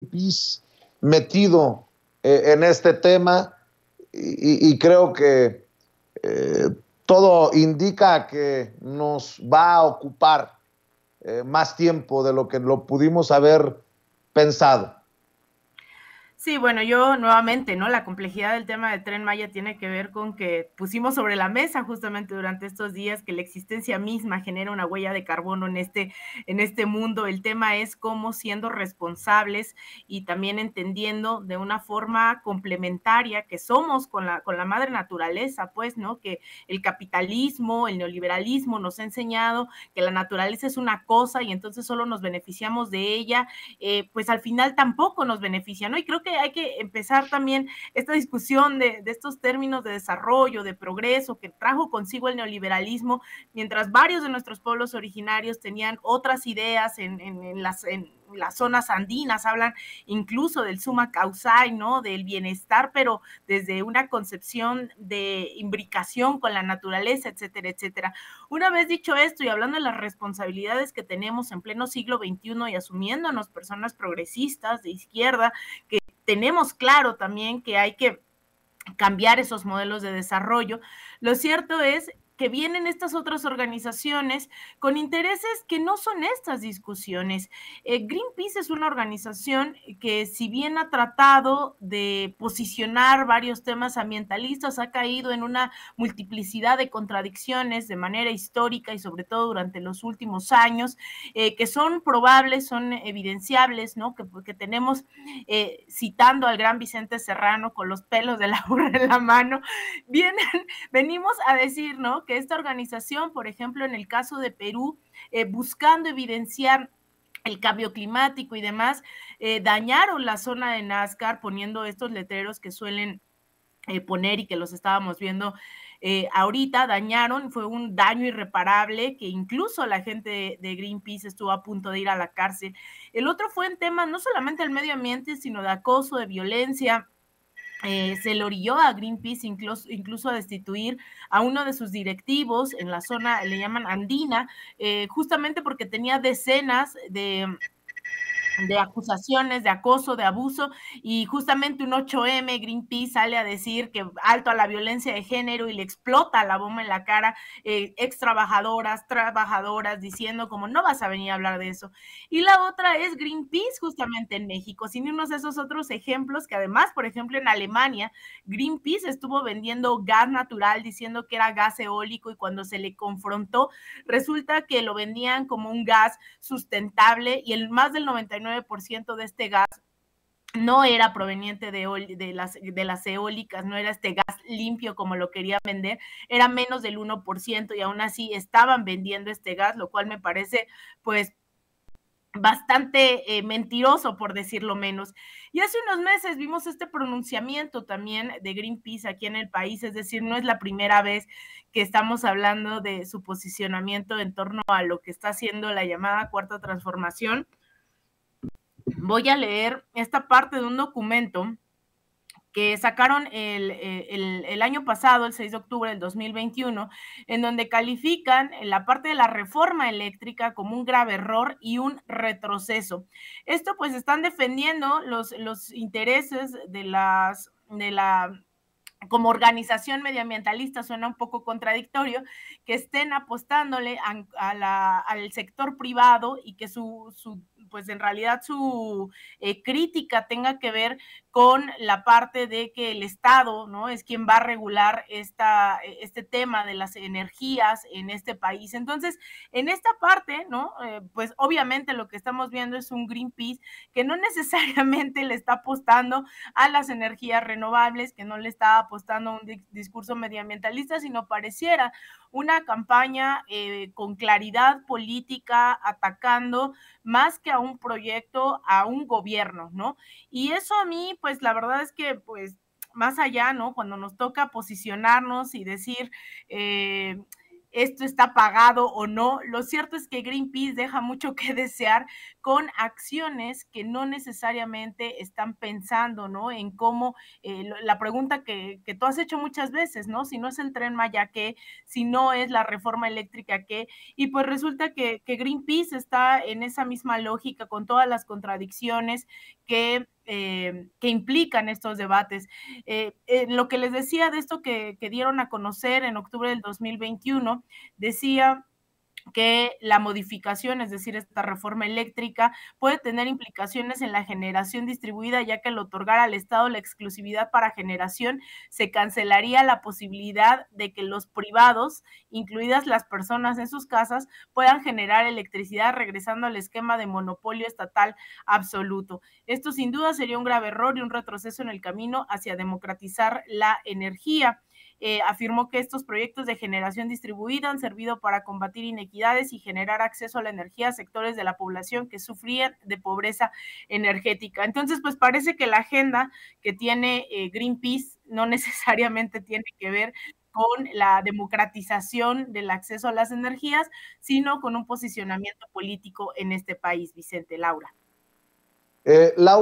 Greenpeace metido en este tema y creo que todo indica que nos va a ocupar más tiempo de lo que lo pudimos haber pensado. Sí, bueno, yo nuevamente, ¿no? La complejidad del tema del Tren Maya tiene que ver con que pusimos sobre la mesa justamente durante estos días que la existencia misma genera una huella de carbono en este mundo. El tema es cómo siendo responsables y también entendiendo de una forma complementaria que somos con la madre naturaleza, pues, ¿no? Que el capitalismo, el neoliberalismo nos ha enseñado que la naturaleza es una cosa y entonces solo nos beneficiamos de ella, pues al final tampoco nos beneficia, ¿no? Y creo que hay que empezar también esta discusión de estos términos de desarrollo, de progreso que trajo consigo el neoliberalismo, mientras varios de nuestros pueblos originarios tenían otras ideas en las zonas andinas, hablan incluso del summa causai, ¿no? Del bienestar, pero desde una concepción de imbricación con la naturaleza, etcétera, etcétera. Una vez dicho esto y hablando de las responsabilidades que tenemos en pleno siglo XXI y asumiéndonos personas progresistas de izquierda, que tenemos claro también que hay que cambiar esos modelos de desarrollo. Lo cierto es que vienen estas otras organizaciones con intereses que no son estas discusiones. Greenpeace es una organización que si bien ha tratado de posicionar varios temas ambientalistas, ha caído en una multiplicidad de contradicciones de manera histórica y sobre todo durante los últimos años, que son probables, son evidenciables, ¿no? Que tenemos citando al gran Vicente Serrano con los pelos de la burra en la mano, vienen, venimos a decir, ¿no? Que esta organización, por ejemplo, en el caso de Perú, buscando evidenciar el cambio climático y demás, dañaron la zona de Nazca poniendo estos letreros que suelen poner y que los estábamos viendo ahorita, dañaron, fue un daño irreparable que incluso la gente de Greenpeace estuvo a punto de ir a la cárcel. El otro fue en temas no solamente del medio ambiente, sino de acoso, de violencia. Se le orilló a Greenpeace incluso a destituir a uno de sus directivos en la zona, le llaman andina, justamente porque tenía decenas de acusaciones de acoso, de abuso, y justamente un 8M, Greenpeace sale a decir que alto a la violencia de género y le explota la bomba en la cara, ex trabajadoras, trabajadoras, diciendo como no vas a venir a hablar de eso. Y la otra es Greenpeace justamente en México, sin irnos a esos otros ejemplos que además, por ejemplo, en Alemania, Greenpeace estuvo vendiendo gas natural diciendo que era gas eólico y cuando se le confrontó, resulta que lo vendían como un gas sustentable y el más del 99% de este gas no era proveniente de las eólicas, no era este gas limpio como lo querían vender, era menos del 1% y aún así estaban vendiendo este gas, lo cual me parece pues bastante mentiroso, por decirlo menos. Y hace unos meses vimos este pronunciamiento también de Greenpeace aquí en el país, es decir, no es la primera vez que estamos hablando de su posicionamiento en torno a lo que está haciendo la llamada cuarta transformación. Voy a leer esta parte de un documento que sacaron el año pasado, el 6 de octubre del 2021, en donde califican la parte de la reforma eléctrica como un grave error y un retroceso. Esto pues están defendiendo los intereses de la como organización medioambientalista suena un poco contradictorio, que estén apostándole al sector privado y que pues en realidad su crítica tenga que ver con la parte de que el Estado, ¿no? Es quien va a regular este tema de las energías en este país. Entonces, en esta parte, ¿no? Pues obviamente lo que estamos viendo es un Greenpeace que no necesariamente le está apostando a las energías renovables, que no le está apostando a un discurso medioambientalista, sino pareciera una campaña con claridad política, atacando más que a un proyecto, a un gobierno, ¿no? Y eso a mí, pues la verdad es que, pues, más allá, ¿no? Cuando nos toca posicionarnos y decir, esto está pagado o no, lo cierto es que Greenpeace deja mucho que desear con acciones que no necesariamente están pensando, ¿no? En cómo, la pregunta que tú has hecho muchas veces, ¿no? Si no es el Tren Maya, ¿qué? Si no es la reforma eléctrica, ¿qué? Y pues resulta que Greenpeace está en esa misma lógica, con todas las contradicciones que implican estos debates. Lo que les decía de esto que dieron a conocer en octubre del 2021, decía que la modificación, es decir, esta reforma eléctrica, puede tener implicaciones en la generación distribuida, ya que al otorgar al Estado la exclusividad para generación, se cancelaría la posibilidad de que los privados, incluidas las personas en sus casas, puedan generar electricidad regresando al esquema de monopolio estatal absoluto. Esto sin duda sería un grave error y un retroceso en el camino hacia democratizar la energía. Afirmó que estos proyectos de generación distribuida han servido para combatir inequidades y generar acceso a la energía a sectores de la población que sufrían de pobreza energética. Entonces, pues parece que la agenda que tiene Greenpeace no necesariamente tiene que ver con la democratización del acceso a las energías, sino con un posicionamiento político en este país, Vicente. Laura. Laura.